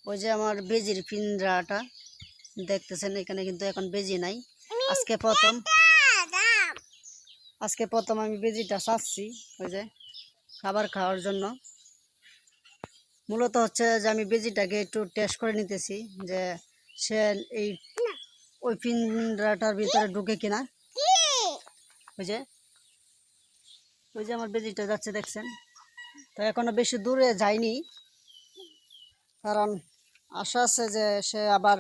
ওই যে আমার বেজির পিঞ্জরাটা দেখতেছেন, এখানে কিন্তু এখন বেজি নাই। আজকে প্রথম আমি বেজিটা চাচ্ছি ওই যে খাবার খাওয়ার জন্য। মূলত হচ্ছে যে আমি বেজিটাকে একটু টেস্ট করে নিতেছি যে সে এই ওই পিঞ্জরাটার ভিতরে ঢুকে কিনা। ওই যে আমার বেজিটা যাচ্ছে দেখছেন। তো এখনো বেশি দূরে যায়নি, কারণ আশা আছে যে সে আবার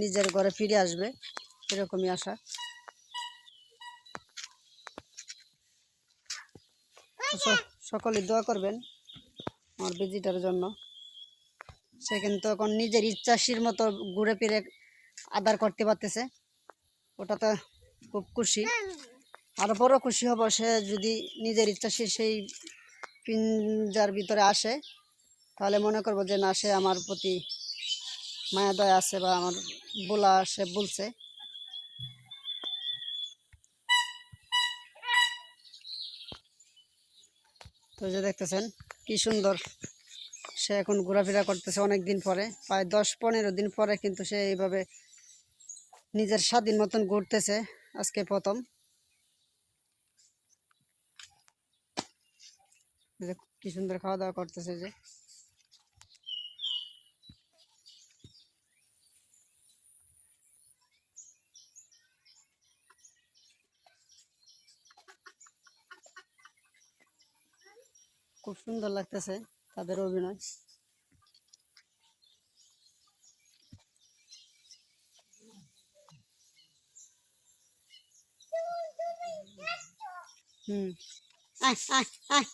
নিজের ঘরে ফিরে আসবে, এরকমই আশা। সকলে দোয়া করবেন আমার বেজিটার জন্য। সে কিন্তু এখন নিজের ইচ্ছাশীর মতো ঘুরে ফিরে আদার করতে পারতেছে, ওটাতে খুব খুশি। আরো বড় খুশি হব সে যদি নিজের ইচ্ছাশীল সেই পিঞ্জার ভিতরে আসে, তাহলে মনে করবো যে না, সে আমার প্রতি মায়া দয়া আছে বা আমার বলা সে বলছে। তো যে দেখতেছেন কি সুন্দর সে এখন ঘোরাফেরা করতেছে অনেক দিন পরে, প্রায় 10-15 দিন পরে কিন্তু সে এইভাবে নিজের স্বাধীন মতন ঘুরতেছে আজকে প্রথম। কি সুন্দর খাওয়া দাওয়া করতেছে যে। খুব সুন্দর লাগতেছে তাদের অভিনয়। হুম, আয় আয় আয়।